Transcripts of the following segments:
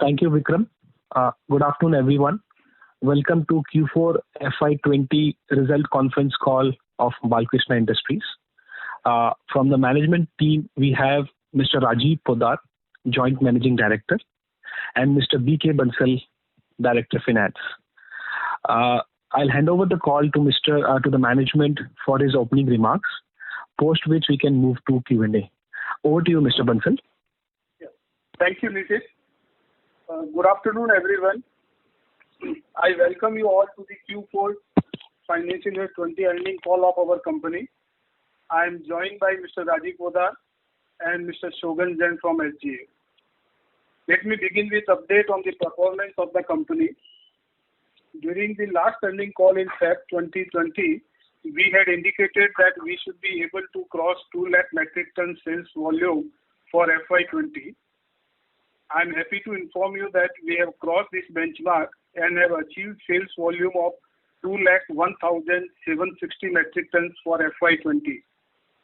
Thank you, Vikram. Good afternoon, everyone. Welcome to Q4 FY20 result conference call of Balkrishna Industries. From the management team, we have Mr. Rajiv Poddar, Joint Managing Director, and Mr. B.K. Bansal, Director Finance. I'll hand over the call to the management for his opening remarks, post which we can move to Q&A. Over to you, Mr. Bansal. Yeah. Thank you, Nitish. Good afternoon, everyone. I welcome you all to the Q4 Financial Year 20 earnings call of our company. I am joined by Mr. Rajiv Poddar and Mr. Shogun Jain from SGA. Let me begin with update on the performance of the company. During the last earnings call in Feb 2020, we had indicated that we should be able to cross 2 lakh metric ton sales volume for FY20. I am happy to inform you that we have crossed this benchmark and have achieved sales volume of 2,01,760 metric tons for FY20.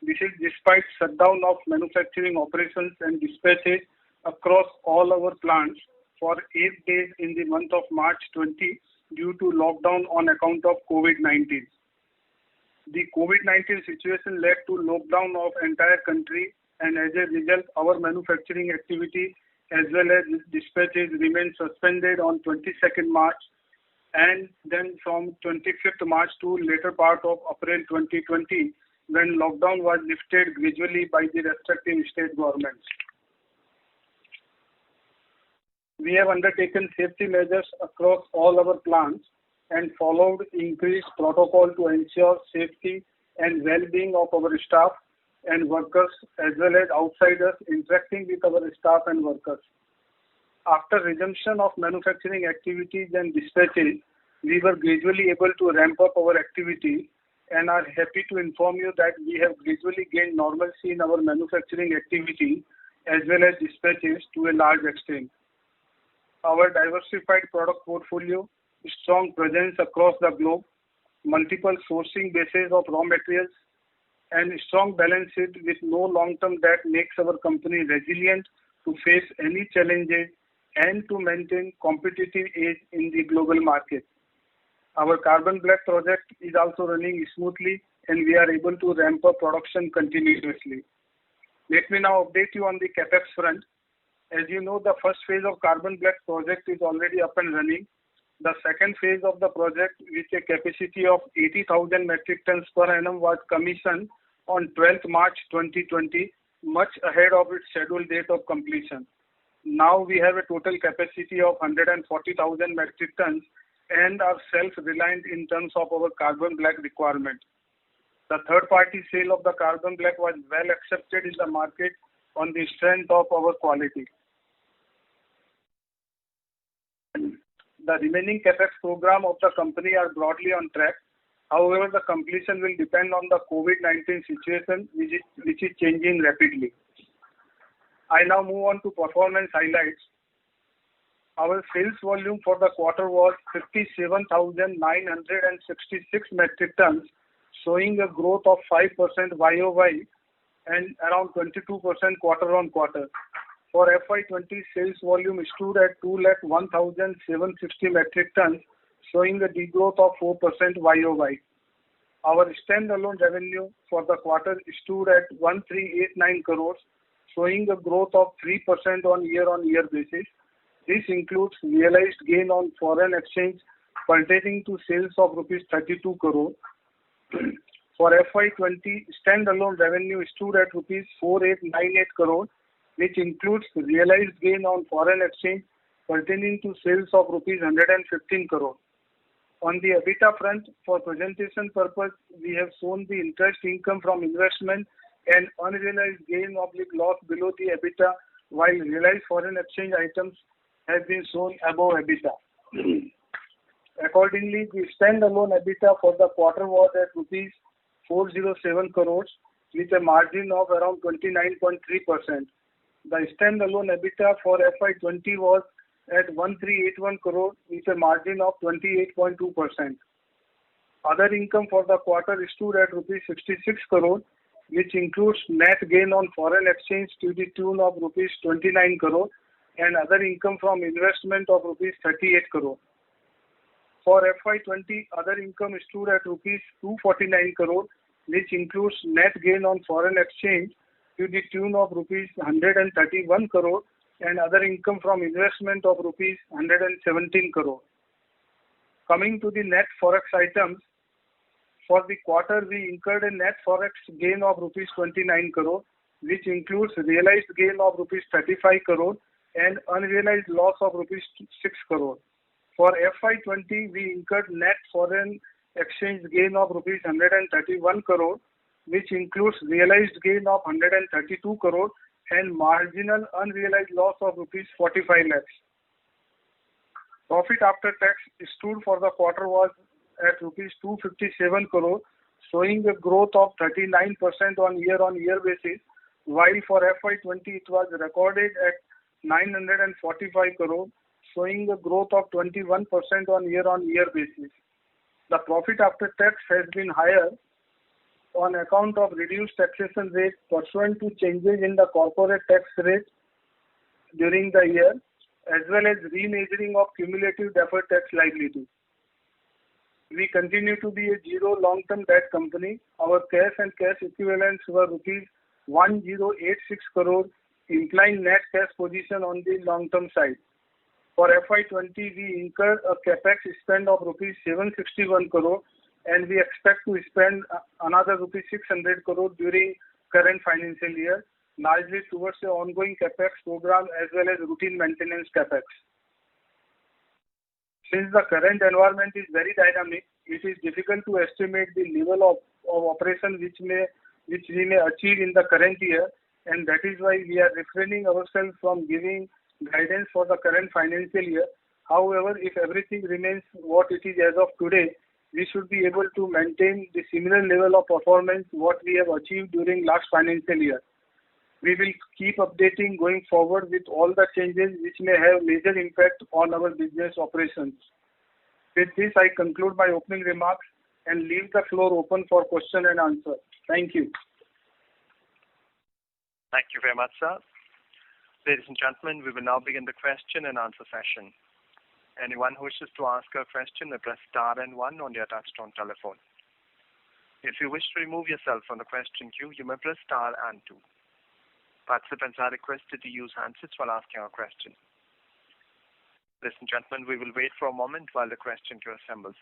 This is despite shutdown of manufacturing operations and dispatches across all our plants for 8 days in the month of March 20 due to lockdown on account of COVID-19. The COVID-19 situation led to lockdown of entire country, and as a result, our manufacturing activity as well as dispatches remained suspended on 22nd March and then from 25th March to later part of April 2020 when lockdown was lifted gradually by the respective state governments. We have undertaken safety measures across all our plants and followed increased protocol to ensure safety and well-being of our staff and workers as well as outsiders interacting with our staff and workers. After resumption of manufacturing activities and dispatches, we were gradually able to ramp up our activity and are happy to inform you that we have gradually gained normalcy in our manufacturing activity as well as dispatches to a large extent. Our diversified product portfolio, strong presence across the globe, multiple sourcing bases of raw materials, and strong balance sheet with no long-term debt makes our company resilient to face any challenges and to maintain competitive edge in the global market. Our carbon black project is also running smoothly and we are able to ramp up production continuously. Let me now update you on the capex front. As you know, the first phase of carbon black project is already up and running. The second phase of the project, with a capacity of 80,000 metric tons per annum, was commissioned on 12th March 2020, much ahead of its scheduled date of completion. Now we have a total capacity of 140,000 metric tons and are self-reliant in terms of our carbon black requirement. The third-party sale of the carbon black was well accepted in the market on the strength of our quality. The remaining capex program of the company are broadly on track. However, the completion will depend on the COVID-19 situation, which is changing rapidly. I now move on to performance highlights. Our sales volume for the quarter was 57,966 metric tons, showing a growth of 5% YOY and around 22% quarter on quarter. For FY20, sales volume stood at 2,01,760 metric tons, showing a degrowth of 4% YOY. Our standalone revenue for the quarter stood at 1,389 crores, showing a growth of 3% on year-on-year basis. This includes realized gain on foreign exchange pertaining to sales of rupees 32 crore. For FY20, standalone revenue stood at rupees 4,898 crore, which includes realized gain on foreign exchange pertaining to sales of rupees 115 crore. On the EBITDA front, for presentation purpose, we have shown the interest income from investment and unrealized gain of the loss below the EBITDA, while realized foreign exchange items have been shown above EBITDA. Accordingly, the standalone EBITDA for the quarter was at rupees 407 crores with a margin of around 29.3%. The standalone EBITDA for FY20 was at 1,381 crore with a margin of 28.2%. Other income for the quarter stood at rupees 66 crore, which includes net gain on foreign exchange to the tune of rupees 29 crore and other income from investment of rupees 38 crore. For FY20, other income stood at rupees 249 crore, which includes net gain on foreign exchange to the tune of rupees 131 crore and other income from investment of rupees 117 crore. Coming to the net forex items, for the quarter we incurred a net forex gain of rupees 29 crore, which includes realized gain of rupees 35 crore and unrealized loss of rupees 6 crore. For FY20, we incurred net foreign exchange gain of rupees 131 crore, which includes realized gain of 132 crore and marginal unrealized loss of rupees 45 lakhs. Profit after tax stood for the quarter was at rupees 257 crore, showing a growth of 39% on year-on-year basis, while for FY20 it was recorded at 945 crore, showing a growth of 21% on year-on-year basis. The profit after tax has been higher on account of reduced taxation rate pursuant to changes in the corporate tax rate during the year, as well as remeasuring of cumulative deferred tax liability. We continue to be a zero long-term debt company. Our cash and cash equivalents were rupees 1086 crore, implying net cash position on the long-term side. For FY20, we incurred a capex spend of rupees 761 crore, and we expect to spend another rupees 600 crore during current financial year, largely towards the ongoing capex program as well as routine maintenance capex. Since the current environment is very dynamic, it is difficult to estimate the level of operation which we may achieve in the current year, and that is why we are refraining ourselves from giving guidance for the current financial year. However, if everything remains what it is as of today, we should be able to maintain the similar level of performance what we have achieved during last financial year. We will keep updating going forward with all the changes which may have major impact on our business operations. With this, I conclude my opening remarks and leave the floor open for question and answer. Thank you. Thank you very much, sir. Ladies and gentlemen, we will now begin the question and answer session. Anyone who wishes to ask a question may press star and one on your touchtone telephone. If you wish to remove yourself from the question queue, you may press star and two. Participants are requested to use handsets while asking a question. Ladies and gentlemen, we will wait for a moment while the question queue assembles.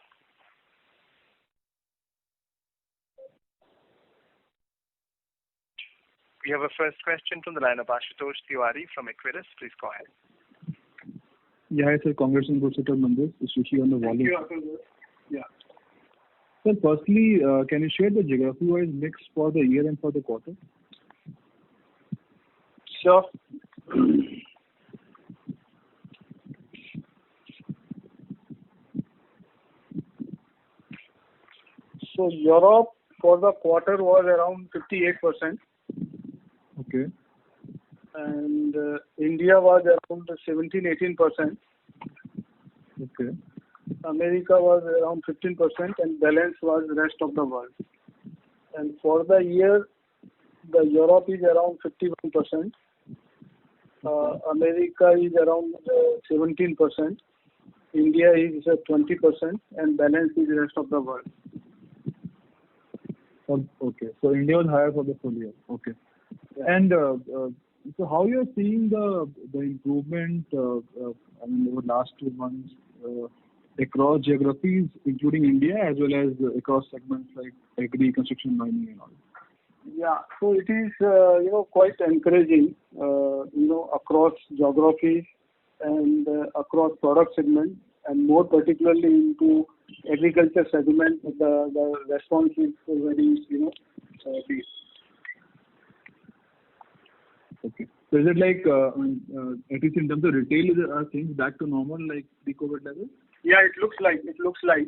We have a first question from the line of Ashutosh Tiwari from Equirus. Please go ahead. Yeah, hi, sir. Congrats on good set of numbers, especially on the volume. Thank you, yeah. Sir, firstly, can you share the geography-wise mix for the year and for the quarter? Sure. So Europe for the quarter was around 58%. Okay. And India was around 17-18%. Okay. America was around 15%, and balance was the rest of the world. And for the year, the Europe is around 51%. America is around 17%. India is 20%, and balance is the rest of the world. Okay. So India was higher for the full year. Okay. Yeah. And so how you are seeing the improvement over the last 2 months across geographies, including India, as well as across segments like agri, construction, mining, and all? Yeah. So it is quite encouraging across geographies and across product segments, and more particularly into agriculture segment. The response is very big. Okay. So is it like, at least in terms of retail, are things back to normal like pre-COVID levels? Yeah, it looks like.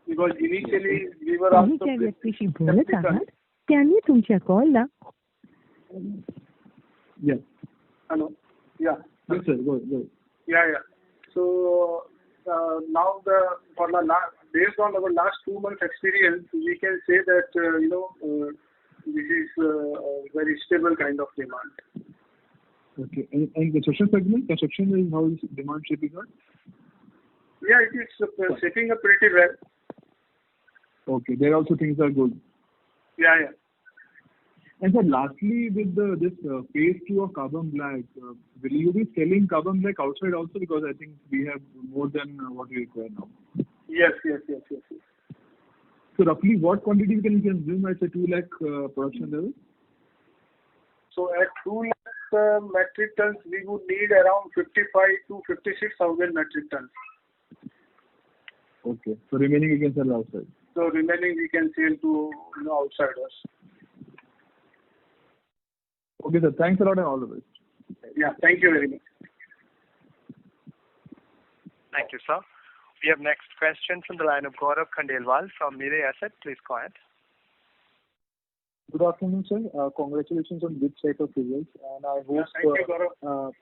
Because initially we were also त्यांनी तुमच्या कॉलला Yeah. Hello. Yeah. Yes, sir. Go ahead. Yeah. So now based on our last 2 months experience, we can say that this is a very stable kind of demand. Okay. And construction segment, construction is how is demand shaping up? Yeah, it is shaping up pretty well. Okay. There also things are good. Yeah. And so lastly, with this phase 2 of carbon black, will you be selling carbon black outside also? Because I think we have more than what we require now. Yes. So roughly what quantity we can consume at a 2 lakh production level? So at 2 lakh metric tons, we would need around 55 to 56,000 metric tons. Okay. So remaining we can sell outside. So remaining we can sell to outsiders. Okay, sir. Thanks a lot and all the best. Yeah, thank you very much. Thank you, sir. We have next question from the line of Gaurav Khandelwal from Mirae Asset. Please go ahead. Good afternoon, sir. Congratulations on good set of results, and I hope Thank you, Gaurav.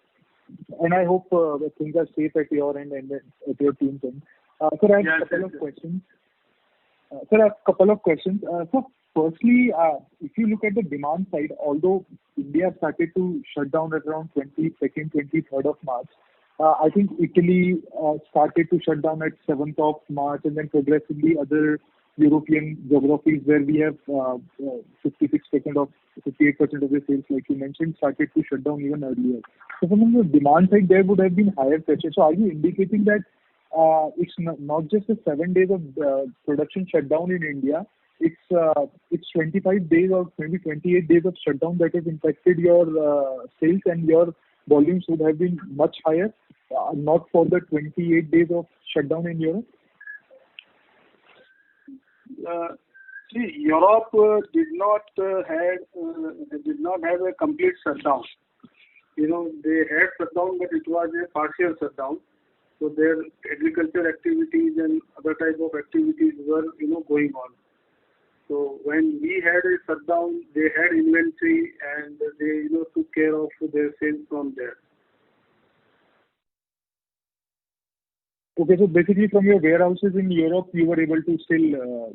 I hope things are safe at your end and at your team's end. Sir, I have a couple of questions. So firstly, if you look at the demand side, although India started to shut down at around 22nd, 23rd of March, I think Italy started to shut down at 7th of March, and then progressively other European geographies where we have 56% of 58% of the sales, like you mentioned, started to shut down even earlier. So from the demand side, there would have been higher pressure. So are you indicating that it's not just the 7 days of production shutdown in India, it's 25 days or maybe 28 days of shutdown that has impacted your sales, and your volumes would have been much higher, not for the 28 days of shutdown in Europe? See, Europe did not have a complete shutdown. They had shutdown, but it was a partial shutdown. So their agriculture activities and other type of activities were going on. So when we had a shutdown, they had inventory and they took care of their sales from there. Okay, so basically from your warehouses in Europe, you were able to still...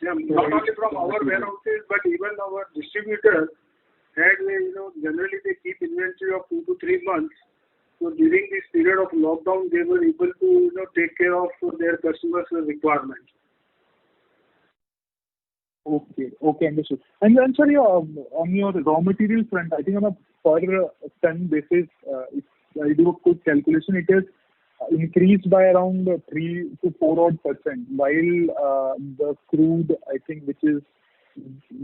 not only from our warehouses, but even our distributors had, generally they keep inventory of 2 to 3 months. So during this period of lockdown, they were able to, take care of their customers' requirements. Okay, understood. And then, sorry, on your raw material front, I think on a per ton basis, if I do a quick calculation, it has increased by around 3 to 4 odd %, while the crude, I think, which is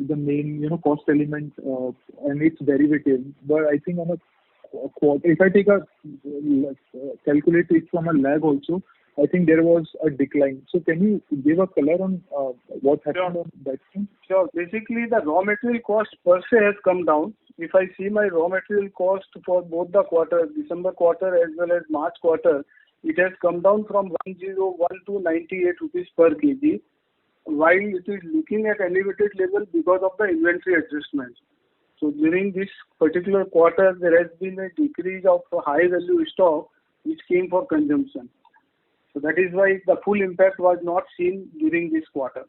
the main, cost element, and its derivative. But I think on a quarter, if I take calculate it from a lag also, I think there was a decline. So can you give a color on what happened on that front? Sure. Basically, the raw material cost per se has come down. If I see my raw material cost for both the quarters, December quarter as well as March quarter, it has come down from 101 to 98 rupees per kg, while it is looking at elevated level because of the inventory adjustments. So during this particular quarter, there has been a decrease of high value stock which came for consumption. So that is why the full impact was not seen during this quarter.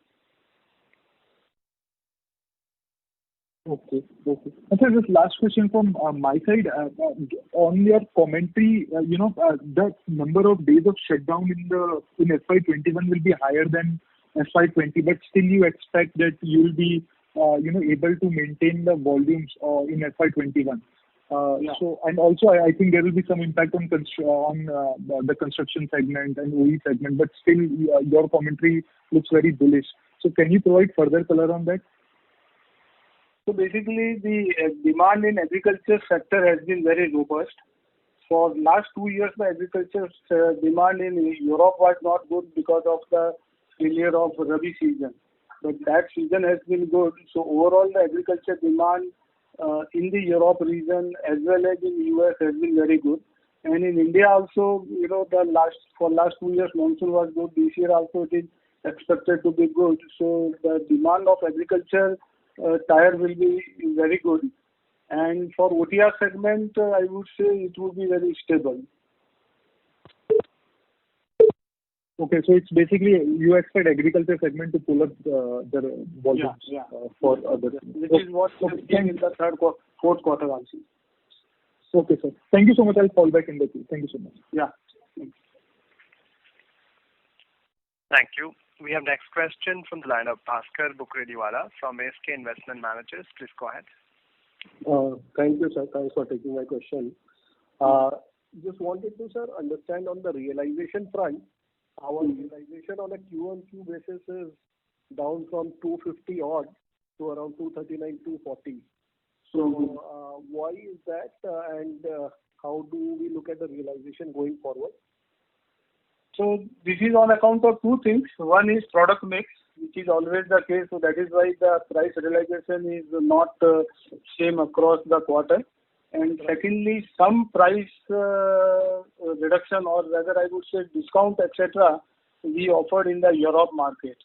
Okay. And sir, this last question from my side. On your commentary, the number of days of shutdown in FY21 will be higher than FY20, but still you expect that you will be able to maintain the volumes in FY21. Yeah. So, and also I think there will be some impact on the construction segment and OE segment, but still your commentary looks very bullish. So can you provide further color on that? So basically, the demand in agriculture sector has been very robust. For last 2 years, the agriculture demand in Europe was not good because of the failure of Rabi season. But that season has been good. So overall, the agriculture demand in the Europe region as well as in US has been very good. And in India also, for last 2 years, monsoon was good. This year also it is expected to be good. So the demand of agriculture tire will be very good. And for OTR segment, I would say it would be very stable. Okay, so it's basically you expect agriculture segment to pull up the volumes for others. Which is what we have seen in the fourth quarter also. Okay, sir. Thank you so much. I'll fall back in the queue. Thank you so much. Yeah. Thank you. We have next question from the line of Bhaskar Bukrediwala from ASK Investment Managers. Please go ahead. Thank you, sir. Thanks for taking my question. Just wanted to, sir, understand on the realization front, our realization on a Q-on-Q basis is down from 250 odd to around 239, 240. So, why is that, and how do we look at the realization going forward? So this is on account of two things. One is product mix, which is always the case. So that is why the price realization is not same across the quarter. And secondly, some price reduction, or rather I would say discount, etc., we offered in the Europe market.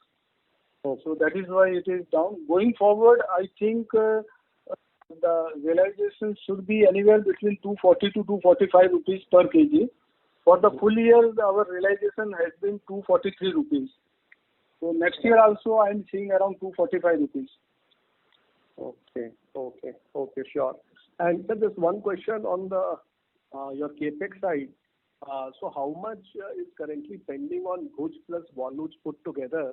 So that is why it is down. Going forward, I think the realization should be anywhere between 240 to 245 rupees per kg. For the full year, our realization has been 243 rupees. So next year also, I am seeing around 245 rupees. Okay, sure. And sir, just one question on the your capex side. So how much is currently pending on Bhuj plus Waluj put together?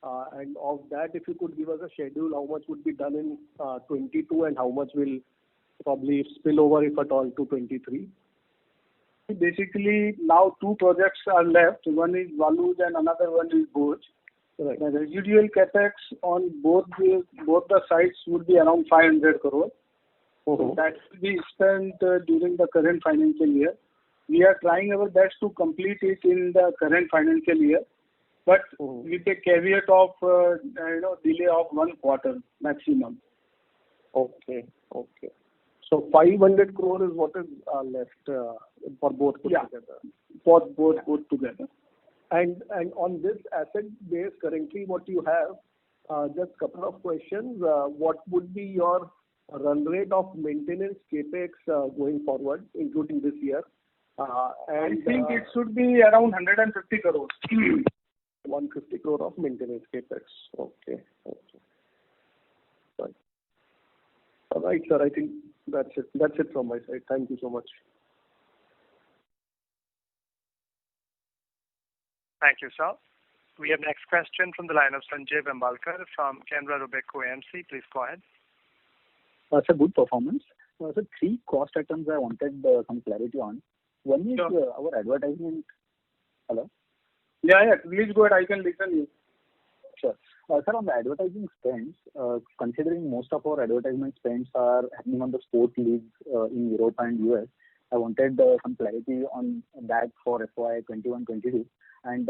And of that, if you could give us a schedule, how much would be done in 22 and how much will probably spill over, if at all, to 23? Basically, now two projects are left. One is Waluj and another one is Bhuj. Right. The residual capex on both the sites would be around 500 crore. So that will be spent during the current financial year. We are trying our best to complete it in the current financial year, but with a caveat of delay of 1 quarter maximum. Okay. So 500 crore is what is left for both put together. For both put together. And on this asset base currently what you have, just couple of questions. What would be your run rate of maintenance capex going forward, including this year? I think it should be around 150 crores. 150 crore of maintenance capex. Okay. Right. All right, sir. I think that's it. That's it from my side. Thank you so much. Thank you, sir. We have next question from the line of Sanjay Bambalkar from Canara Robeco AMC. Please go ahead. It's a good performance. So 3 cost items I wanted some clarity on. One is our advertisement. Hello? Yeah. Please go ahead. I can listen you. Sure. Sir, on the advertising spends, considering most of our advertisement spends are happening on the sport leagues in Europe and US, I wanted some clarity on that for FY 21-22. And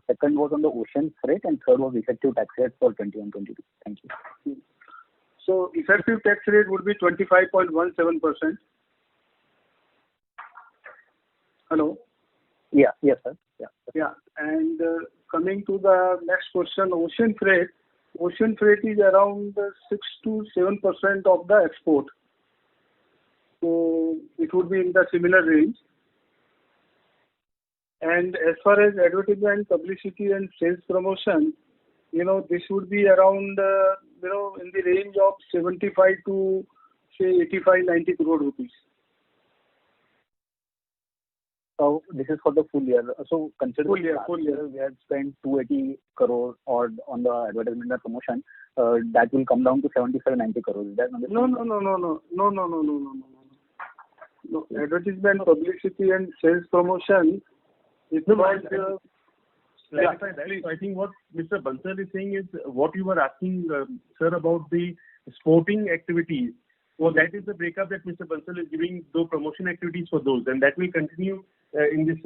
second was on the ocean freight, and third was effective tax rate for 21-22. Thank you. So effective tax rate would be 25.17%. Hello? Yes, sir. Yeah. And coming to the next question, ocean freight. Ocean freight is around 6 to 7% of the export. So it would be in the similar range. And as far as advertisement, publicity and sales promotion, this would be around, in the range of 75 to say 85, 90 crore rupees. So this is for the full year. So considering full year. We had spent 280 crore odd on the advertisement and promotion, that will come down to 75-90 crore. Is that No. Advertisement, publicity and sales promotion. Clarify that. So I think what Mr. Bansal is saying is what you were asking, sir, about the sporting activities. So that is the breakup that Mr. Bansal is giving, the promotion activities for those, and that will continue in this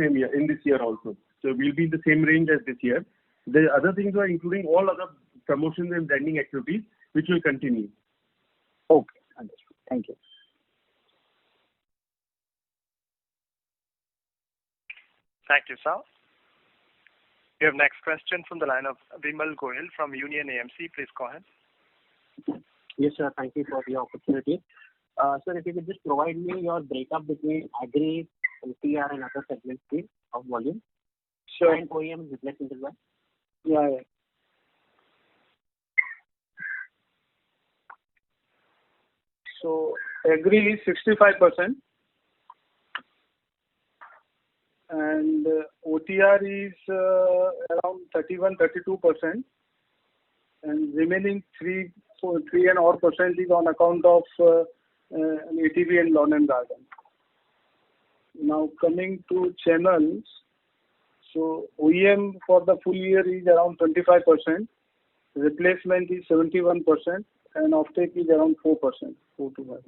year also. So we'll be in the same range as this year. The other things are including all other promotions and branding activities, which will continue. Okay, understood. Thank you. Thank you, sir. We have next question from the line of Vimal Goyal from Union AMC. Please go ahead. Yes, sir. Thank you for the opportunity. Sir, if you could just provide me your breakup between agri, LTR and other segments, please, of volume. Sure. And OEM replacement as well. Yeah. So agri is 65%, and OTR is around 31-32%, and remaining 3% is on account of ATV and lawn and garden. Now coming to channels, so OEM for the full year is around 25%, replacement is 71%, and offtake is around 4%, 4 to 5.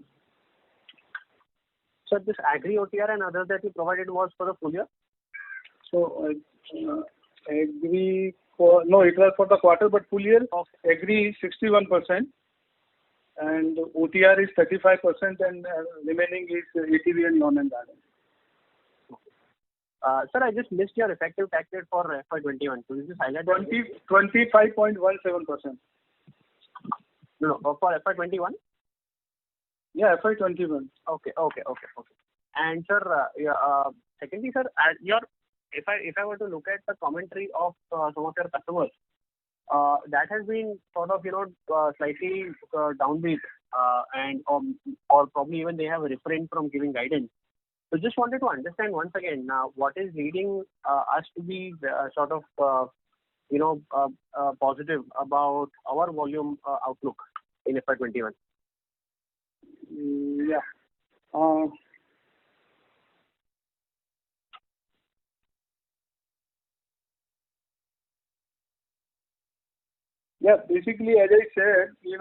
So this agri OTR and others that you provided was for the full year? So agri it was for the quarter, but full year. Okay. Agri is 61%, and OTR is 35%, and remaining is ATV and lawn and garden. Sir, I just missed your effective tax rate for FY21. Could you just highlight 25.17%. No, for FY21? Yeah, FY21. Okay. And sir, secondly, sir, if I were to look at the commentary of some of your customers, that has been sort of slightly downbeat, and or probably even they have refrained from giving guidance. So just wanted to understand once again what is leading us to be sort of positive about our volume outlook in FY21. Yeah. Yeah, basically, as I said, in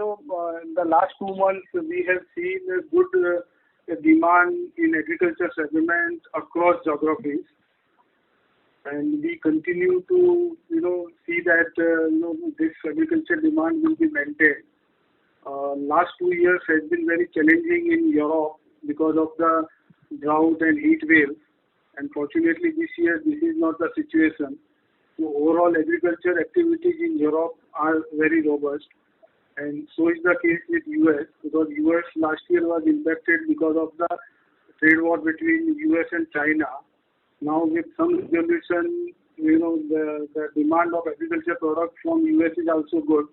the last 2 months, we have seen a good demand in agriculture segment across geographies. And we continue to, see that, this agriculture demand will be maintained. Last 2 years has been very challenging in Europe because of the drought and heat wave. And fortunately, this year, this is not the situation. So overall agriculture activities in Europe are very robust, and so is the case with US, because US last year was impacted because of the trade war between US and China. Now with some resolution, the demand of agriculture products from US is also good,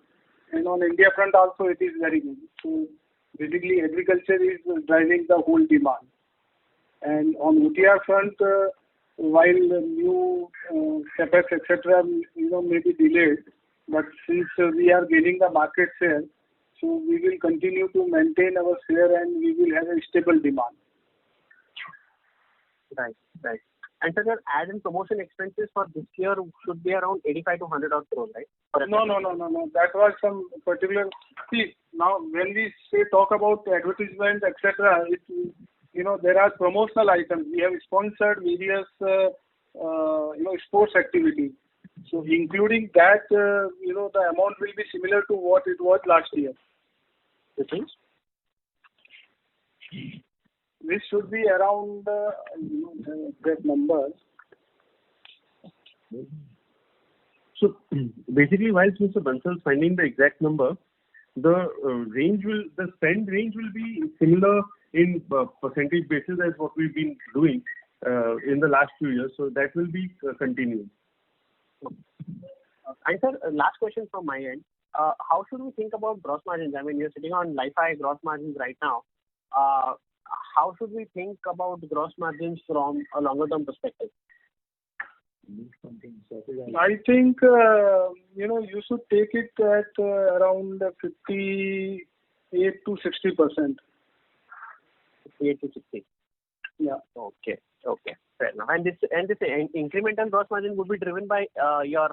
and on India front also it is very good. So basically agriculture is driving the whole demand. And on OTR front, while the new capex etc. May be delayed, but since we are gaining the market share, so we will continue to maintain our share and we will have a stable demand. Right. And so your ad and promotion expenses for this year should be around 85 to 100 crore, right? No. That was some particular. See, now when we talk about advertisement etc., there are promotional items. We have sponsored various sports activities. So including that, the amount will be similar to what it was last year. Which is? This should be around exact numbers. So basically, whilst Mr. Bansal is finding the exact number, the spend range will be similar in percentage basis as what we've been doing in the last few years. So that will be continuing. And sir, last question from my end. How should we think about gross margins? I mean, you're sitting on high gross margins right now. How should we think about gross margins from a longer term perspective? I think, you should take it at around 58 to 60%. 58 to 60. Yeah. Okay. Fair enough. And this incremental gross margin would be driven by your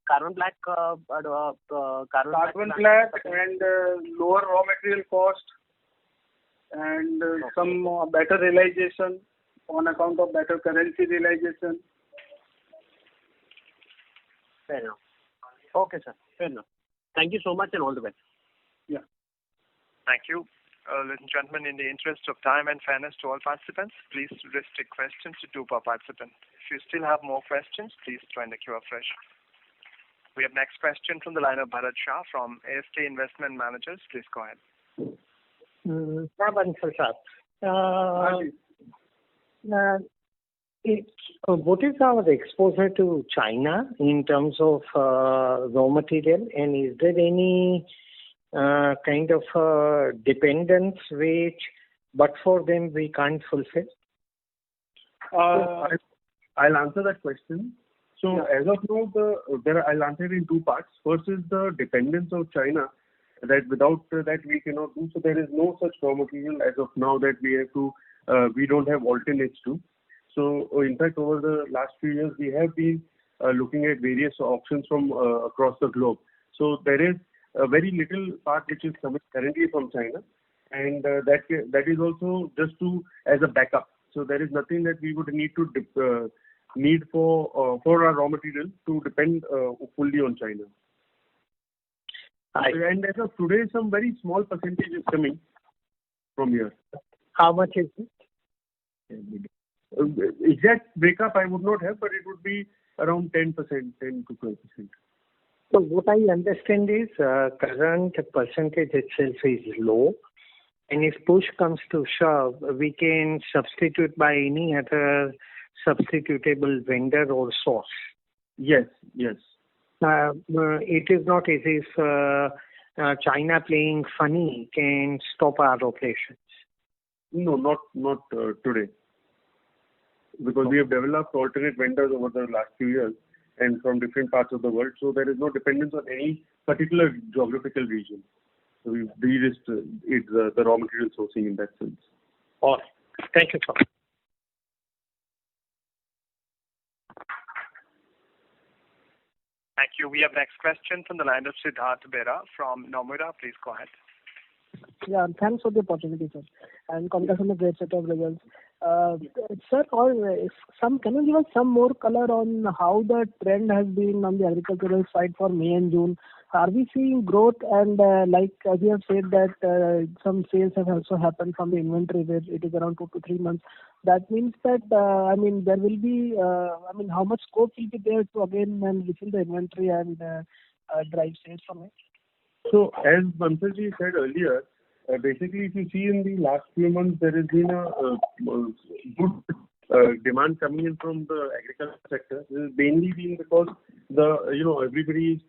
carbon black and lower raw material cost and some better realization on account of better currency realization. Fair enough. Okay, sir. Fair enough. Thank you so much and all the best. Yeah. Thank you. Ladies and gentlemen, in the interest of time and fairness to all participants, please restrict questions to 2 per participant. If you still have more questions, please join the queue afresh. We have next question from the line of Bharat Shah from ASK Investment Managers. Please go ahead. What is our exposure to China in terms of raw material, and is there any kind of dependence which, but for them, we can't fulfill? I'll answer that question. So as of now, I'll answer it in two parts. First is the dependence of China, that without that we cannot do. So there is no such raw material as of now that we don't have alternates to. So in fact, over the last few years, we have been looking at various options from across the globe. So there is a very little part which is coming currently from China, and that is also just as a backup. So there is nothing that we would need for our raw material to depend fully on China. And as of today, some very small percentage is coming from here. How much is it? Exact breakup I would not have, but it would be around 10%, 10 to 12%. So what I understand is current percentage itself is low, and if push comes to shove, we can substitute by any other substitutable vendor or source. Yes. It is not as if China playing funny can stop our operations. No, not today. Because we have developed alternate vendors over the last few years and from different parts of the world. So there is no dependence on any particular geographical region. So we've de-risked the raw material sourcing in that sense. All right. Thank you, sir. Thank you. We have next question from the line of Siddharth Bera from Nomura. Please go ahead. Yeah, thanks for the opportunity, sir. And congrats on the great set of results. Sir, can you give us some more color on how the trend has been on the agricultural side for May and June? Are we seeing growth? And like as you have said that some sales have also happened from the inventory where it is around 2 to 3 months. That means that, there will be, how much scope will be there to again and refill the inventory and drive sales from it? So as Bansalji said earlier, basically if you see in the last few months, there has been a good demand coming in from the agriculture sector. This is mainly being because everybody's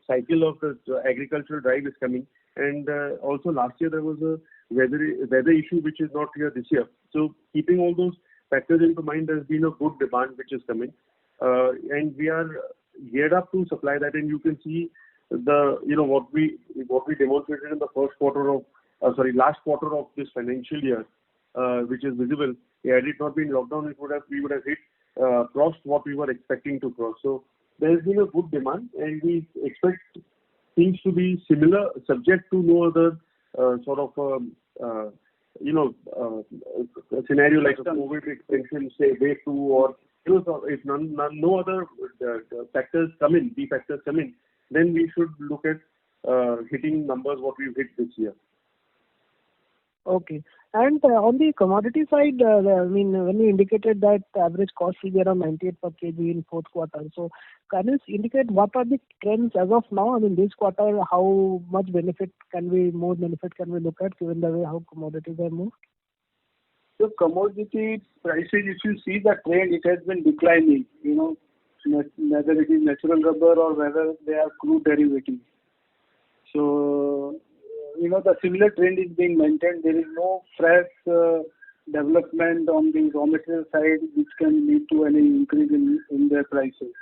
cycle of the agricultural drive is coming, and also last year there was a weather issue which is not here this year. So keeping all those factors into mind, there's been a good demand which is coming, and we are geared up to supply that. And you can see what we demonstrated in the last quarter of this financial year, which is visible. Had it not been lockdown, we would have crossed what we were expecting to cross. So there has been a good demand, and we expect things to be similar, subject to no other scenario like a COVID extension, say wave 2, or if no other factors come in, key factors come in, then we should look at hitting numbers what we've hit this year. Okay. And on the commodity side, when you indicated that average cost will be around 98 per kg in fourth quarter, so can you indicate what are the trends as of now? This quarter, how much more benefit can we look at given the way how commodities have moved? So commodity prices, if you see the trend, it has been declining, whether it is natural rubber or whether they are crude derivatives. So, the similar trend is being maintained. There is no fresh development on the raw material side which can lead to any increase in their prices.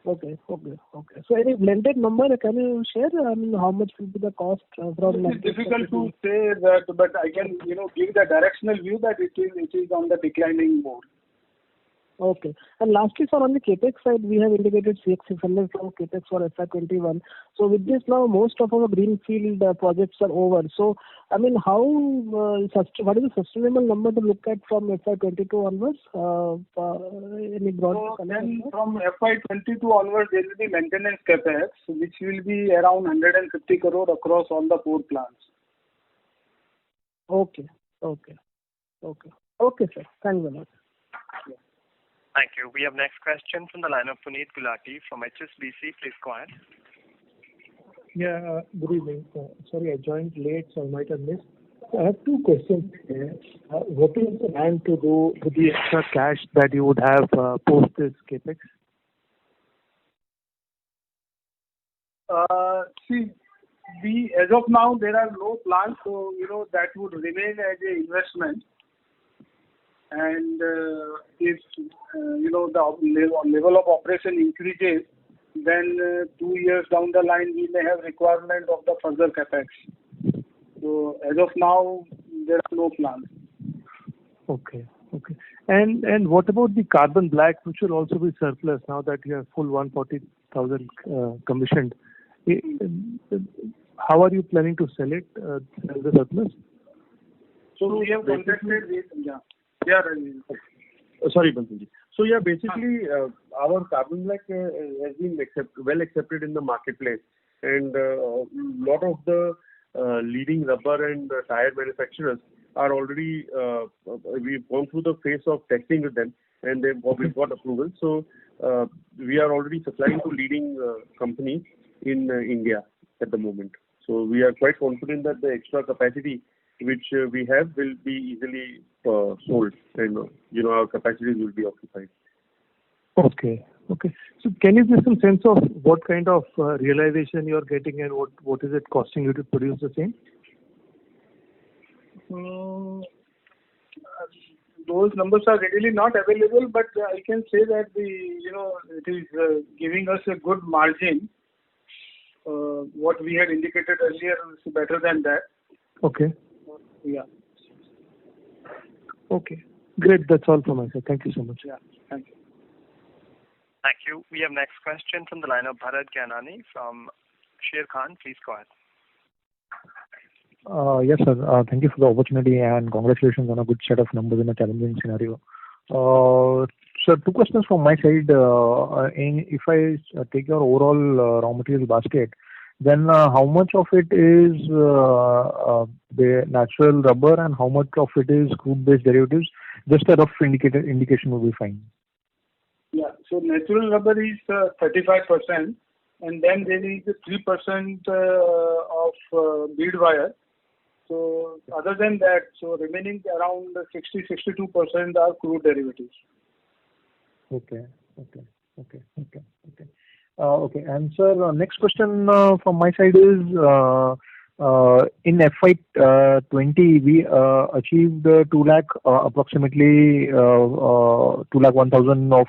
Okay. So any blended number, can you share? How much will be the cost from? It's difficult to say that, but I can, give the directional view that it is on the declining mode. Okay. And lastly, sir, on the capex side, we have indicated 600 crore capex for FY21. So with this now, most of our greenfield projects are over. So, what is the sustainable number to look at from FY22 onwards? Any broad then from FY22 onwards, there will be maintenance capex, which will be around 150 crore across all the 4 plants. Okay, sir. Thank you very much. Yeah. Thank you. We have next question from the line of Puneet Gulati from HSBC. Please go ahead. Yeah, good evening. Sorry, I joined late, so I might have missed. I have 2 questions here. What is the plan to do with the extra cash that you would have post this capex? See, as of now, there are no plans, so that would remain as an investment. And if the level of operation increases, then 2 years down the line we may have requirement of the further capex. So as of now, there are no plans. Okay. And what about the carbon black, which will also be surplus now that you have full 140,000 commissioned? How are you planning to sell it as a surplus? So we have contacted with Ranjit. Sorry, Bansalji. So basically our carbon black has been well accepted in the marketplace, and lot of the leading rubber and tire manufacturers are already we've gone through the phase of testing with them, and we've got approval. So we are already supplying to leading companies in India at the moment. So we are quite confident that the extra capacity which we have will be easily sold, and our capacities will be occupied. Okay. So can you give some sense of what kind of realization you are getting, and what is it costing you to produce the same? Those numbers are readily not available, but I can say that it is giving us a good margin. What we had indicated earlier is better than that. Okay. Yeah. Okay. Great. That's all from my side. Thank you so much. Yeah. Thank you. Thank you. We have next question from the line of Bharat Gyanani from Sharekhan. Please go ahead. Yes, sir. Thank you for the opportunity and congratulations on a good set of numbers in a challenging scenario. Sir, two questions from my side. If I take your overall raw material basket, then how much of it is the natural rubber and how much of it is crude-based derivatives? Just a rough indication will be fine. Yeah. So natural rubber is 35%, and then there is 3% of bead wire. So other than that, so remaining around 60-62% are crude derivatives. Okay. And sir, next question from my side is in FY20 we achieved 2 lakh approximately 2,01,000 of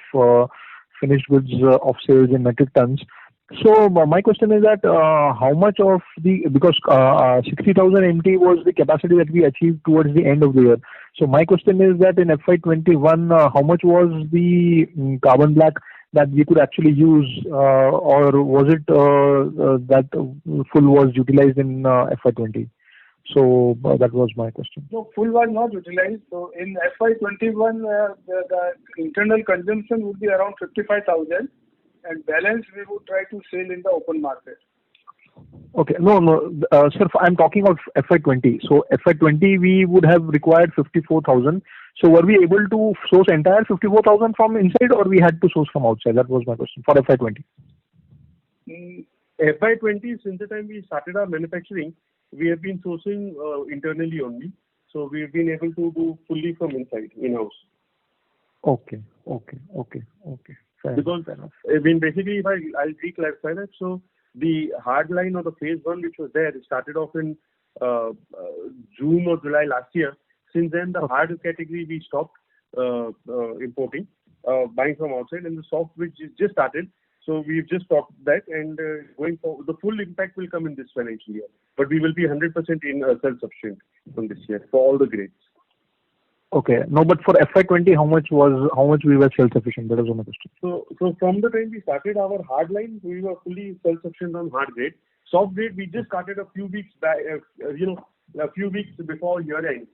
finished goods of sales in metric tons. So my question is that how much of because 60,000 MT was the capacity that we achieved towards the end of the year. So my question is that in FY21 how much was the carbon black that we could actually use, or was it that full was utilized in FY20? So that was my question. No, full was not utilized. So in FY21 the internal consumption would be around 55,000. And balance we would try to sell in the open market. Okay. No, sir, I'm talking of FY20. So FY20 we would have required 54,000. So were we able to source entire 54,000 from inside, or we had to source from outside? That was my question for FY20. FY20, since the time we started our manufacturing, we have been sourcing internally only. So we've been able to do fully from inside, in-house. Okay. Because basically, if I'll re-clarify that. So the hard line or the phase 1 which was there, it started off in June or July last year. Since then, the hard category we stopped importing, buying from outside, and the soft which just started. So we've just stopped that, and going forward, the full impact will come in this financial year. But we will be 100% in self-sufficient from this year for all the grades. Okay. No, but for FY20, how much we were self-sufficient? That was my question. So from the time we started our hard line, we were fully self-sufficient on hard grade. Soft grade, we just started a few weeks back, a few weeks before year end.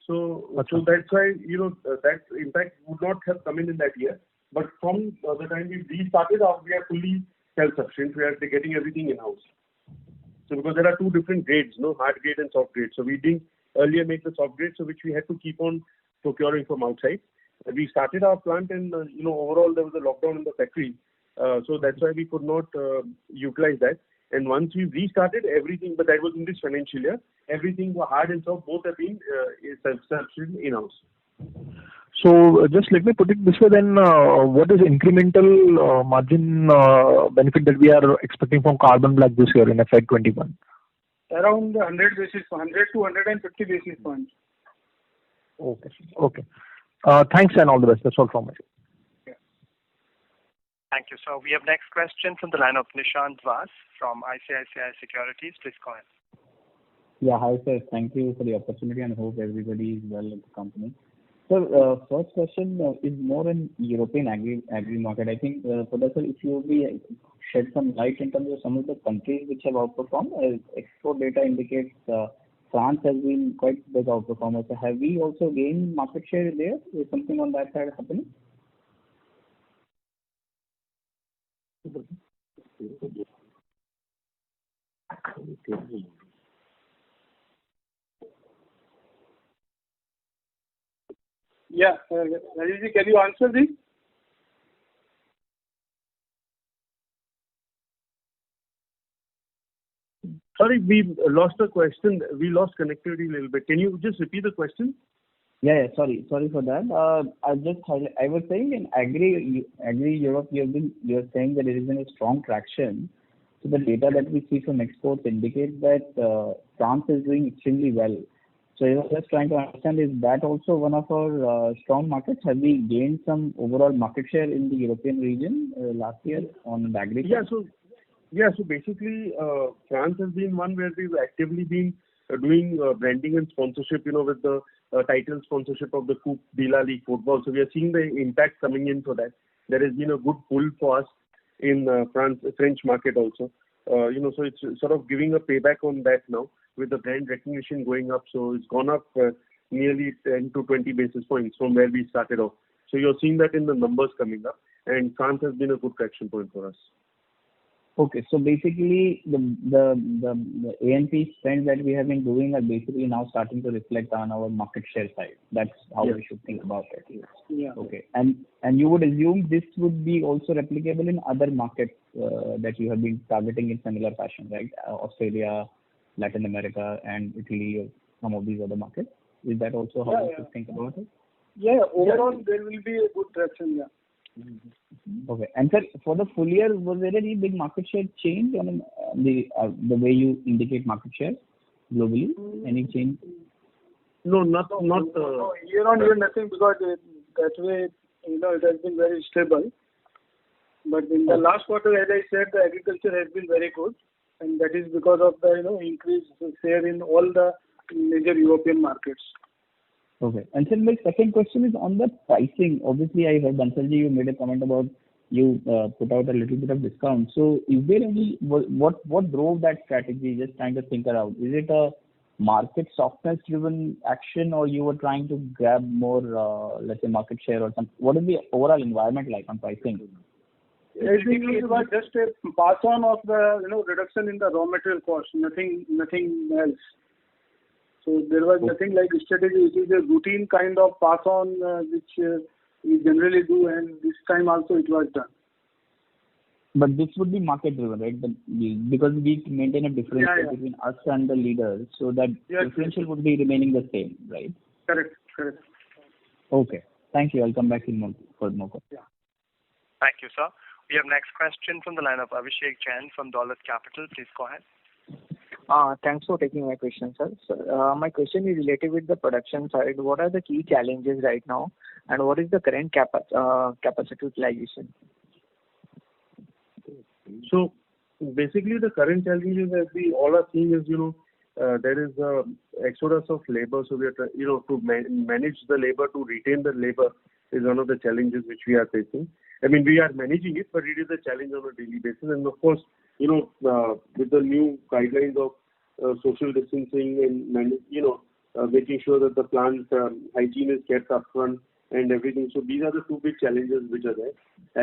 So that's why that impact would not have come in that year. But from the time we restarted, we are fully self-sufficient. We are getting everything in-house. So because there are two different grades, hard grade and soft grade. So we didn't earlier make the soft grade, so which we had to keep on procuring from outside. We started our plant, and overall there was a lockdown in the factory, so that's why we could not utilize that. And once we restarted everything, but that was in this financial year, everything hard and soft both have been self-sufficient in-house. So just let me put it this way then, what is incremental margin benefit that we are expecting from carbon black this year in FY21? Around 100 to 150 basis points. Okay. Okay. Thanks and all the best. That's all from my side. Thank you. So we have next question from the line of Nishant Vas from ICICI Securities. Please go ahead. Yeah, hi sir. Thank you for the opportunity and hope everybody is well at the company. So first question is more in European agri market. I think for that, sir, if you will be shed some light in terms of some of the countries which have outperformed, export data indicates France has been quite big outperformer. So have we also gained market share there? Is something on that side happening? Yeah, Rajesh, can you answer this? Sorry, we lost the question. We lost connectivity a little bit. Can you just repeat the question? Yeah, sorry for that. I was saying in agri Europe, you're saying that there is a strong traction. So the data that we see from exports indicates that France is doing extremely well. So I was just trying to understand, is that also one of our strong markets? Have we gained some overall market share in the European region last year on the agri? So basically, France has been one where we've actively been doing branding and sponsorship, with the title sponsorship of the Coupe de la Ligue football. So we are seeing the impact coming in for that. There has been a good pull for us in French market also. So it's sort of giving a payback on that now with the brand recognition going up. So it's gone up nearly 10 to 20 basis points from where we started off. So you're seeing that in the numbers coming up, and France has been a good traction point for us. Okay, so basically the A&P spend that we have been doing are basically now starting to reflect on our market share side. That's how we should think about it. Yeah. Okay, and you would assume this would be also replicable in other markets that you have been targeting in similar fashion, right? Australia, Latin America, and Italy, or some of these other markets. Is that also how you should think about it? Yeah, overall there will be a good traction. Yeah. Okay. And sir, for the full year, was there any big market share change on the way you indicate market share globally? Any change? No, not year on year, nothing, because that way, it has been very stable. But in the last quarter, as I said, the agriculture has been very good, and that is because of the increased share in all the major European markets. Okay. And sir, my second question is on the pricing. Obviously, I heard Bansalji, you made a comment about you put out a little bit of discount. So is there any, what drove that strategy? Just trying to think out. Is it a market softness driven action, or you were trying to grab more, let's say, market share or something? What is the overall environment like on pricing? Basically, it was just a pass on of the reduction in the raw material cost, nothing else. So there was nothing like strategy. It is a routine kind of pass on which we generally do, and this time also it was done. But this would be market driven, right? Because we maintain a differential between us and the leaders, so that differential would be remaining the same, right? Correct. Okay. Thank you. I'll come back in for more questions. Yeah. Thank you, sir. We have next question from the line of Abhishek Jain from Dolat Capital. Please go ahead. Thanks for taking my question, sir. So, my question is related with the production side. What are the key challenges right now, and what is the current capacity utilization? So basically, the current challenges that we all are seeing is, there is a exodus of labor. So we are, to manage the labor, to retain the labor is one of the challenges which we are facing. I mean, we are managing it, but it is a challenge on a daily basis. And of course, with the new guidelines of social distancing and making sure that the plant hygiene is kept up front and everything. So these are the two big challenges which are there.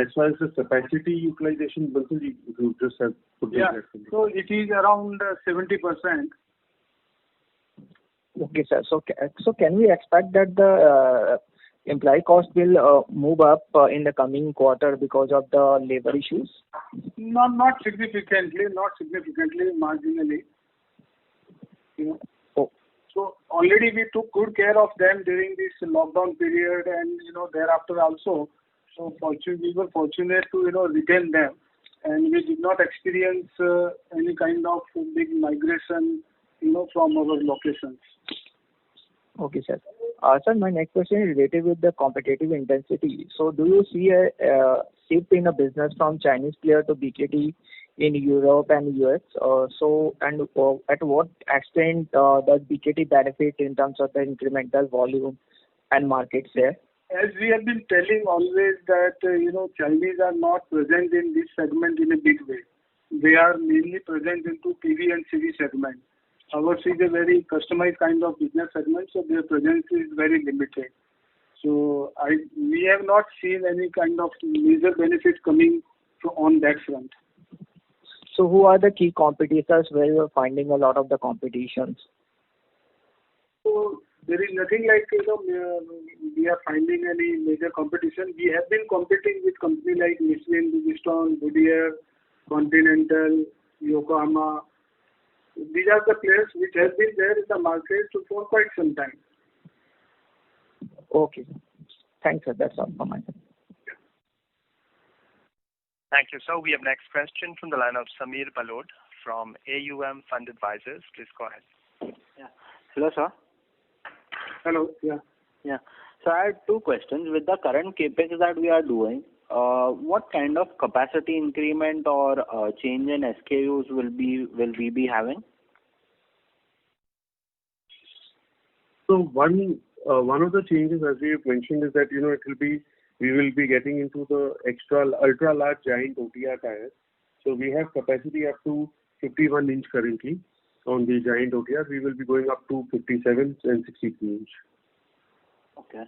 As far as the capacity utilization, Bansalji, you just have put that. So it is around 70%. Okay, sir. So can we expect that the employee cost will move up in the coming quarter because of the labor issues? Not significantly, marginally. So already we took good care of them during this lockdown period, and thereafter also. So we were fortunate to retain them, and we did not experience any kind of big migration from our locations. Okay, sir. Sir, my next question is related with the competitive intensity. So do you see a shift in a business from Chinese player to BKT in Europe and US? At what extent does BKT benefit in terms of the incremental volume and market share? As we have been telling always that Chinese are not present in this segment in a big way. They are mainly present into PV and CV segment. Ours is a very customized kind of business segment, so their presence is very limited. So we have not seen any kind of major benefit coming on that front. So who are the key competitors where you are finding a lot of the competitions? So there is nothing like we are finding any major competition. We have been competing with companies like Michelin, Bridgestone, Goodyear, Continental, Yokohama. These are the players which have been there in the market for quite some time. Okay. Thanks, sir. That's all from my side. Thank you. So we have next question from the line of Samir Balod from AUM Fund Advisors. Please go ahead. Yeah. Hello, sir. Hello. Yeah. Yeah. So I had two questions. With the current capex that we are doing, what kind of capacity increment or change in SKUs will we be having? So one of the changes, as we have mentioned, is that we will be getting into the ultra large giant OTR tires. So we have capacity up to 51 inch currently on the giant OTR. We will be going up to 57 and 63 inch. Okay.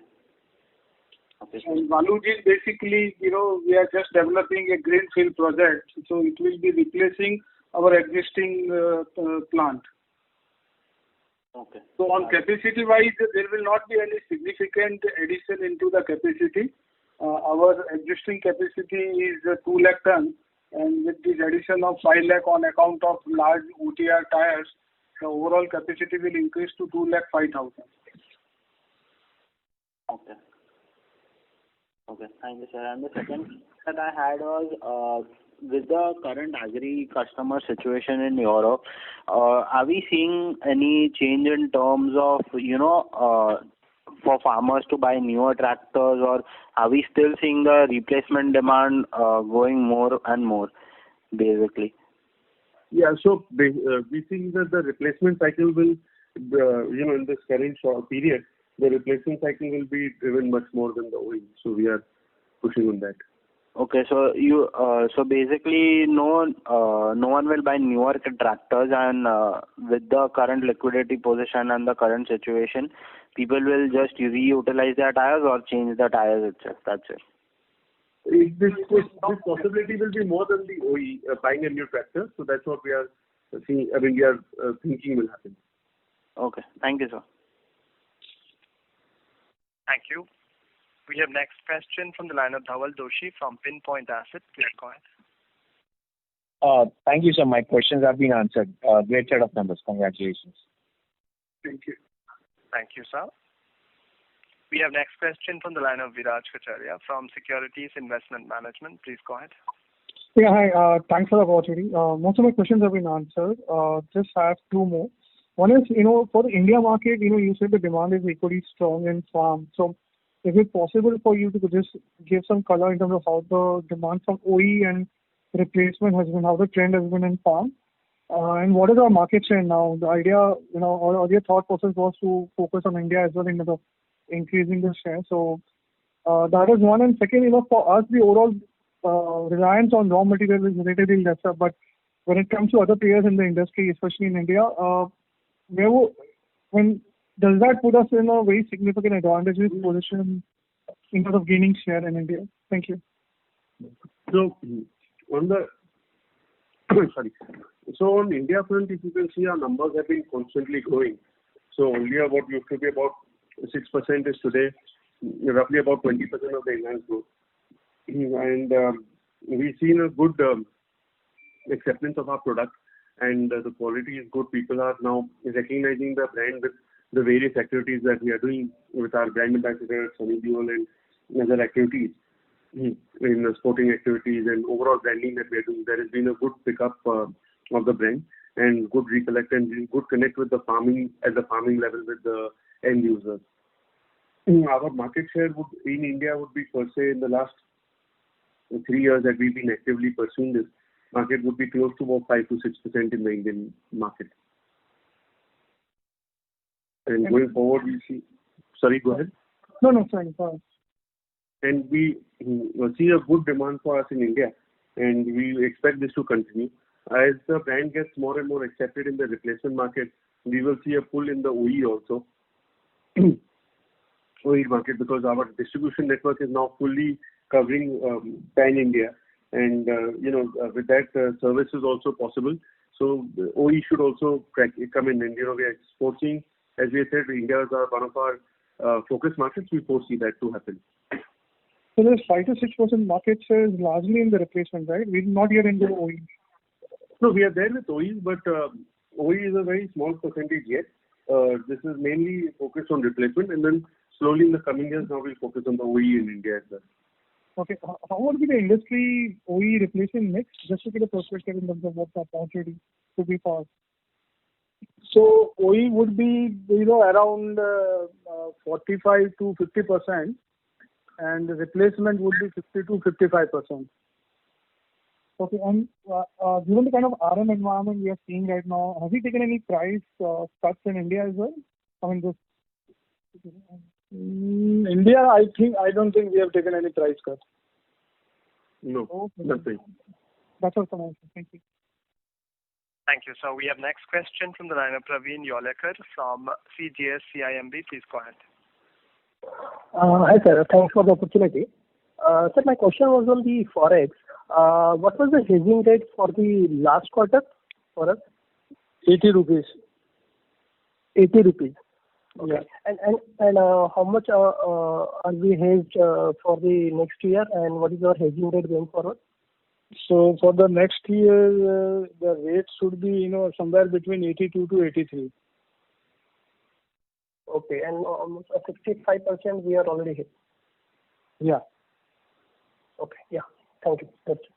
And Baluj is basically, we are just developing a greenfield project, so it will be replacing our existing plant. Okay. So on capacity wise, there will not be any significant addition into the capacity. Our existing capacity is 2 lakh ton, and with this addition of 5 lakh on account of large OTR tires, the overall capacity will increase to 2 lakh 5,000. Okay. Okay, thank you, sir. And the second that I had was, with the current agri customer situation in Europe, are we seeing any change in terms of, for farmers to buy newer tractors, or are we still seeing the replacement demand going more and more, basically? Yeah, so we think that the replacement cycle will, in this current short period, the replacement cycle will be driven much more than the OE. So we are pushing on that. Okay, so so basically no one will buy newer tractors, and with the current liquidity position and the current situation, people will just reutilize their tires or change the tires itself. That's it. This possibility will be more than the OE buying a new tractor. So that's what we are seeing. We are thinking will happen. Okay, thank you, sir. Thank you. We have next question from the line of Dhawal Doshi from Pinpoint Asset. Please go ahead. Thank you, sir. My questions have been answered. Great set of numbers. Congratulations. Thank you. Thank you, sir. We have next question from the line of Viraj Kacharia from Securities Investment Management. Please go ahead. Yeah, hi. Thanks for the opportunity. Most of my questions have been answered. Just have two more. One is, for the India market, you said the demand is equally strong in farm. So is it possible for you to just give some color in terms of how the demand from OE and replacement has been, how the trend has been in farm? And what is our market share now? The idea, or your thought process was to focus on India as well in terms of increasing the share. So that is one. And second, for us, the overall reliance on raw material is relatively lesser. But when it comes to other players in the industry, especially in India, does that put us in a very significant advantageous position in terms of gaining share in India? Thank you. So on the on India front, if you can see, our numbers have been constantly growing. So only about used to be about 6% is today roughly about 20% of the enhanced growth. And we've seen a good acceptance of our product, and the quality is good. People are now recognizing the brand with the various activities that we are doing with our brand ambassador, Sunny Deol, and other activities in the sporting activities and overall branding that we are doing, there has been a good pickup of the brand and good recollect and good connect with the farming at the farming level with the end users. Our market share in India would be per se in the last 3 years that we've been actively pursuing this market would be close to about 5 to 6% in the Indian market. And going forward, we see. Sorry, go ahead. No, sorry. And we see a good demand for us in India, and we expect this to continue. As the brand gets more and more accepted in the replacement market, we will see a pull in the OE also. OE market, because our distribution network is now fully covering pan India, and with that service is also possible. So the OE should also come in, and we are exporting. As we said, India is one of our focus markets. We foresee that to happen. So there's 5 to 6% market share is largely in the replacement, right? We're not yet into OE. No, we are there with OEs, but OE is a very small percentage yet. This is mainly focused on replacement, and then slowly in the coming years now we'll focus on the OE in India as well. Okay. How would be the industry OE replacement mix? Just to get a perspective in terms of what the opportunity could be for us. So OE would be around 45 to 50%, and the replacement would be 50 to 55%. Okay, and given the kind of RM environment we are seeing right now, have you taken any price cuts in India as well? I mean, India, I don't think we have taken any price cut. No, nothing. That's all from my side. Thank you. Thank you. So we have next question from the line of Praveen Yolekar from CGS CIMB. Please go ahead. Hi sir, thanks for the opportunity. Sir, my question was on the forex. What was the hedging rate for the last quarter for us? 80 rupees. 80 rupees. Okay. Yeah. And how much are we hedged for the next year, and what is our hedging rate going forward? So for the next year, the rate should be somewhere between 82 to 83. Okay, and almost 65% we are already hit. Yeah. Okay. Yeah. Thank you. That's it.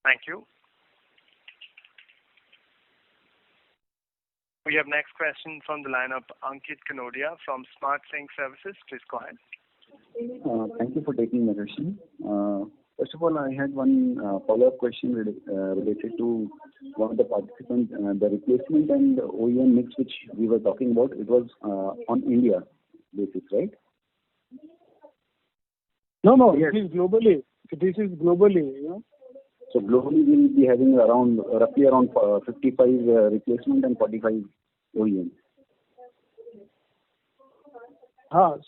Thank you. We have next question from the line of Ankit Kanodia from Smart Sync Services. Please go ahead. Thank you for taking my question. First of all, I had one follow-up question related to one of the participants, the replacement and OEM mix which we were talking about. It was on India basis, right? No, yes. It is globally. This is globally, So globally we'll be having roughly around 55 replacement and 45 OEM.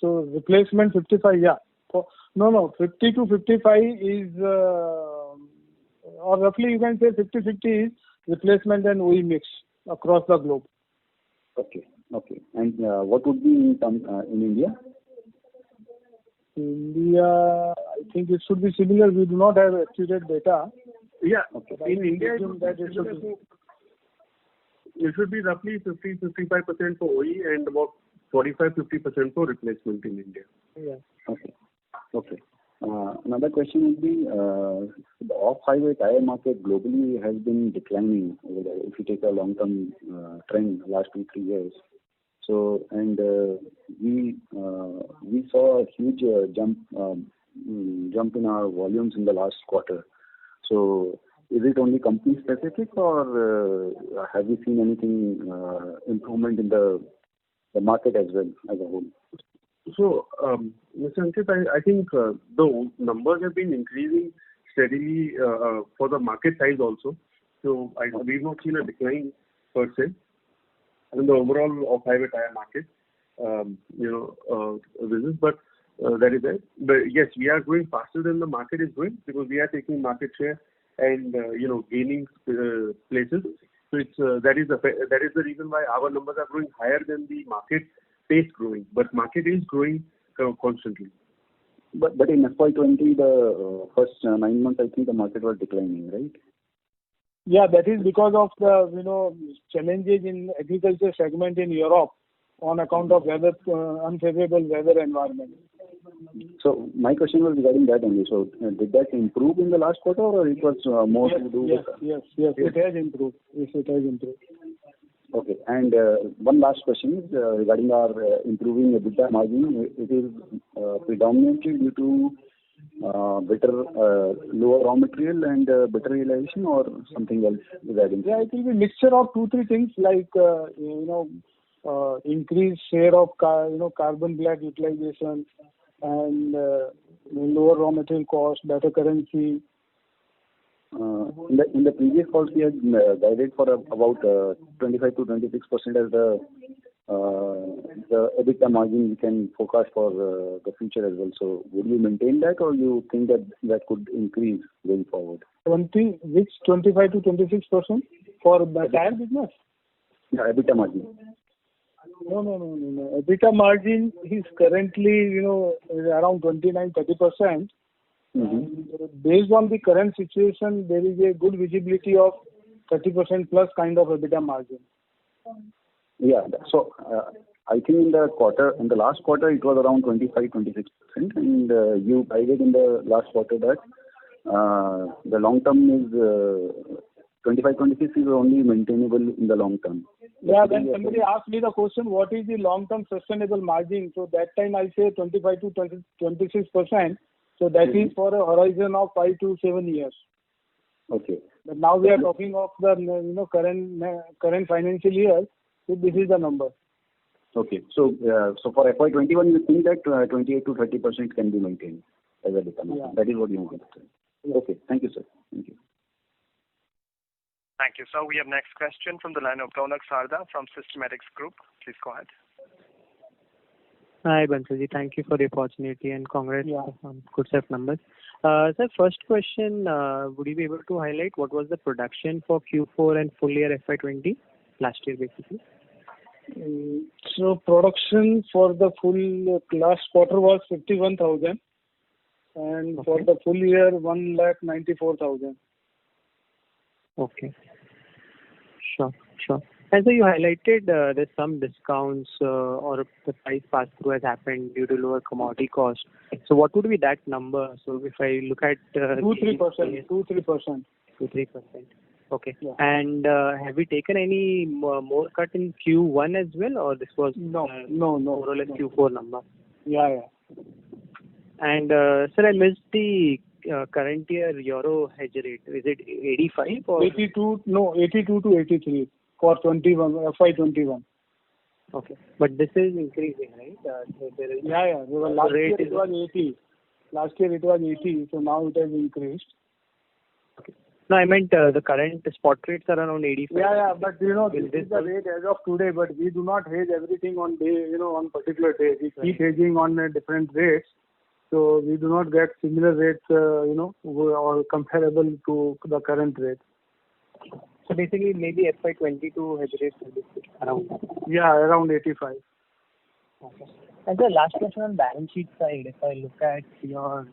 So replacement 55, yeah. 50 to 55 is, or roughly you can say 50-50 is replacement and OE mix across the globe. Okay. And what would be in India? India, I think it should be similar. We do not have accurate data. Yeah. Okay. In India, it should be roughly 50-55% for OE and about 45-50% for replacement in India. Yeah. Okay. Another question would be the off-highway tire market globally has been declining if you take a long-term trend last 2-3 years. So we saw a huge jump in our volumes in the last quarter. So is it only company specific, or have you seen anything improvement in the market as well as a whole? So, Mr. Ankit, I think the numbers have been increasing steadily for the market size also. So we've not seen a decline per se in the overall off-highway tire market, business, but that is it. But yes, we are growing faster than the market is growing because we are taking market share and gaining places. So that is the reason why our numbers are growing higher than the market pace growing. But market is growing constantly. But in FY20, the first 9 months, I think the market was declining, right? Yeah, that is because of the challenges in agriculture segment in Europe on account of unfavorable weather environment. So my question was regarding that only. So did that improve in the last quarter, or it was more to do with? Yes, it has improved. Yes, it has improved. Okay. And one last question is regarding our improving EBITDA margin. It is predominantly due to better lower raw material and better realization, or something else is adding? Yeah, it will be mixture of 2-3 things like increased share of carbon black utilization and lower raw material cost, better currency. In the previous calls, we had guided for about 25 to 26% as the EBITDA margin we can forecast for the future as well. So would you maintain that, or you think that could increase going forward? Which 25 to 26% for the tire business? Yeah, EBITDA margin. No. EBITDA margin is currently around 29-30%. Mm-hmm. Based on the current situation, there is a good visibility of 30% plus kind of EBITDA margin. Yeah. So I think in the last quarter it was around 25-26%, and you guided in the last quarter that the long term is 25-26 is only maintainable in the long term. Yeah, then somebody asked me the question, what is the long term sustainable margin? So that time I say 25 to 26%. So that is for a horizon of 5 to 7 years. Okay. But now we are talking of the current financial year. So this is the number. Okay. So for FY21, you think that 28 to 30% can be maintained as a EBITDA margin. Yeah. That is what you want to say. Yeah. Okay. Thank you, sir. Thank you. Thank you. So we have next question from the line of Ronak Sarda from Systematics Group. Please go ahead. Hi, Bansalji. Thank you for the opportunity and congrats on good set of numbers. Sir, first question, would you be able to highlight what was the production for Q4 and full year FY20 last year basically? So production for the full last quarter was 51,000 and for the full year 1,94,000. Okay. Sure. And so you highlighted there's some discounts or the price pass-through has happened due to lower commodity cost. So what would be that number? So if I look at 2-3%. 2-3%. Okay. Yeah. And have we taken any more cut in Q1 as well, or this was no more or less Q4 number? Yeah. And sir, I missed the current year euro hedge rate. Is it 85 or 82? No, 82 to 83 for FY21. Okay, but this is increasing, right? There is Last year it was 80. Last year it was 80, so now it has increased. Okay. No, I meant the current spot rates are around 85. Yeah, but this is the rate as of today, but we do not hedge everything on day, on particular day. We keep hedging on different rates. So we do not get similar rates, or comparable to the current rate. So basically, maybe FY22 hedge rates will be around that. Yeah, around 85. Okay. And the last question on balance sheet side, if I look at your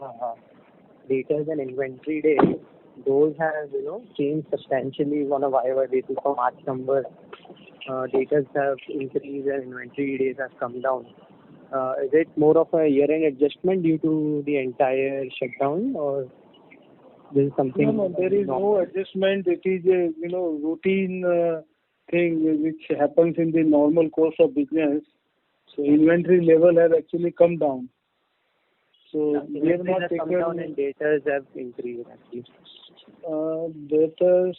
debtors and inventory days, those have changed substantially on a YOY basis for March numbers. Debtors have increased and inventory days have come down. Is it more of a year-end adjustment due to the entire shutdown, or this is something? No, there is no adjustment. It is a routine thing which happens in the normal course of business. So inventory level has actually come down. So we have not taken. Come down and debtors have increased actually. Debtors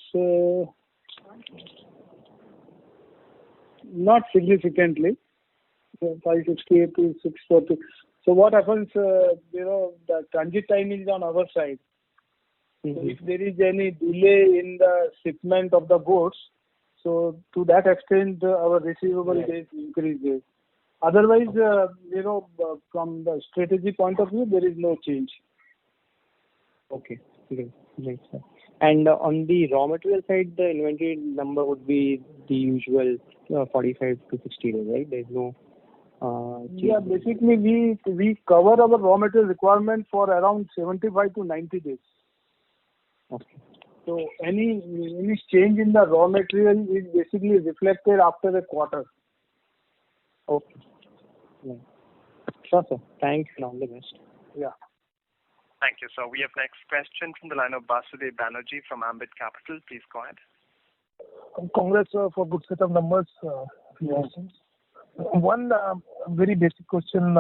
not significantly. 568 to 640. So what happens, the transit time is on our side. Mm-hmm. So if there is any delay in the shipment of the goods, so to that extent our receivable days increases. Otherwise, from the strategy point of view, there is no change. Okay, great, sir. And on the raw material side, the inventory number would be the usual 45 to 60 days, right? There is no Yeah, basically we cover our raw material requirement for around 75 to 90 days. Okay. So any change in the raw material is basically reflected after a quarter. Okay. Yeah. Sure, sir. Thanks and all the best. Yeah. Thank you, sir. We have next question from the line of Basudev Banerjee from Ambit Capital. Please go ahead. Congrats for good set of numbers. Few questions. One very basic question.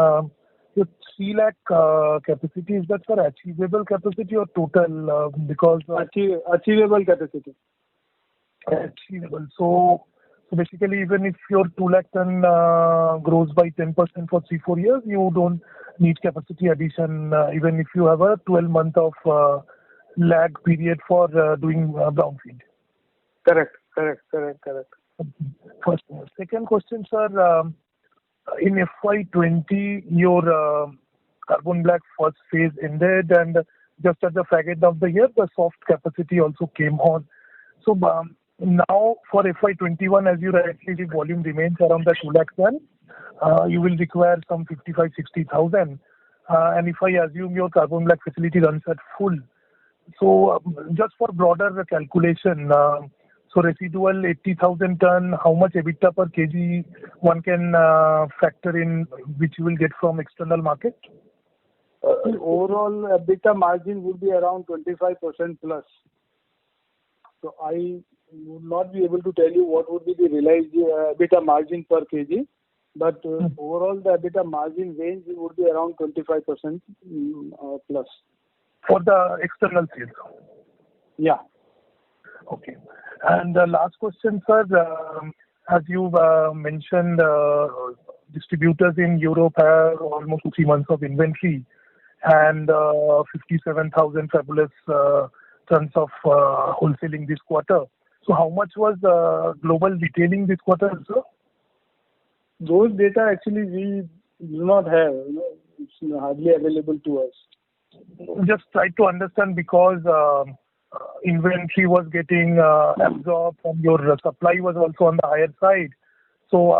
Your 3 lakh capacity, is that for achievable capacity or total? Because achievable capacity. Achievable. So basically, even if your 2 lakh ton grows by 10% for 3-4 years, you don't need capacity addition, even if you have a 12-month of lag period for doing brownfield. Correct. First. Second question, sir. In FY20, your carbon black first phase ended, and just at the fag end of the year, the soft capacity also came on. So now for FY21, as you rightly, the volume remains around the 2 lakh ton. You will require some 55,000-60,000. And if I assume your carbon black facility runs at full, so just for broader calculation, so residual 80,000 ton, how much EBITDA per kg one can factor in, which you will get from external market? The overall EBITDA margin would be around 25% plus. So I would not be able to tell you what would be the realized EBITDA margin per kg, but overall the EBITDA margin range would be around 25% plus. For the external sales? Yeah. Okay. And the last question, sir, as you mentioned, distributors in Europe have almost 3 months of inventory and 57,000 fabulous tons of wholesaling this quarter. So how much was global retailing this quarter, sir? Those data actually we do not have. It's hardly available to us. Just try to understand because inventory was getting absorbed and your supply was also on the higher side. So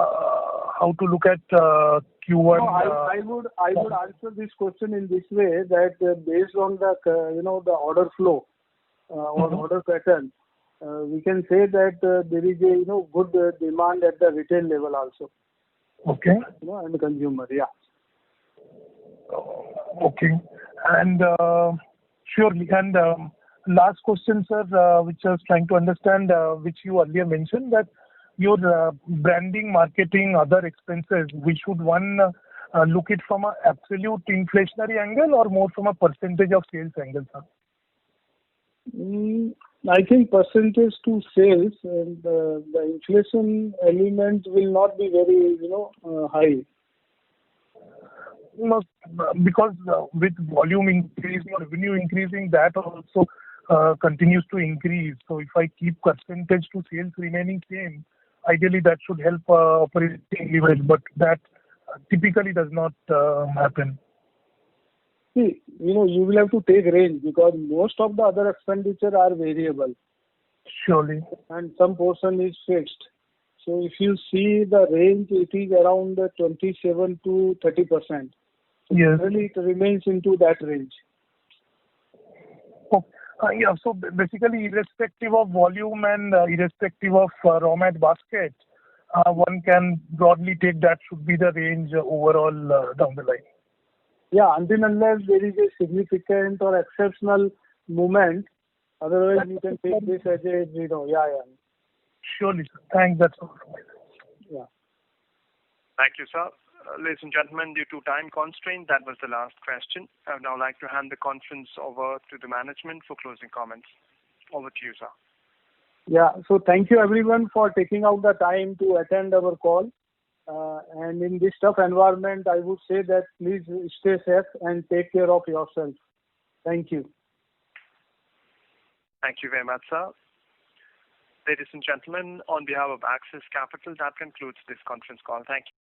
how to look at Q1? No, I would answer this question in this way that based on the the order flow or order pattern, we can say that there is a good demand at the retail level also. Okay. And the consumer, yeah. Okay. And surely. And last question, sir, which I was trying to understand, which you earlier mentioned, that your branding, marketing, other expenses, we should look it from an absolute inflationary angle or more from a percentage of sales angle, sir? I think percentage to sales and the inflation element will not be very high. No, because with volume increasing, revenue increasing, that also continues to increase. So if I keep percentage to sales remaining same, ideally that should help operating leverage, but that typically does not happen. See, you will have to take range because most of the other expenditure are variable. Surely. And some portion is fixed. So if you see the range, it is around 27 to 30%. So yes. Really it remains into that range. Oh, yeah, so basically irrespective of volume and irrespective of raw mat basket, one can broadly take that should be the range overall down the line. Yeah, until unless there is a significant or exceptional movement, otherwise you can take this as a zero. Yeah. Surely, sir. Thanks. That's all. Yeah. Thank you, sir. Ladies and gentlemen, due to time constraint, that was the last question. I would now like to hand the conference over to the management for closing comments. Over to you, sir. Yeah. So thank you everyone for taking out the time to attend our call. And in this tough environment, I would say that please stay safe and take care of yourself. Thank you. Thank you very much, sir. Ladies and gentlemen, on behalf of Axis Capital, that concludes this conference call. Thank you.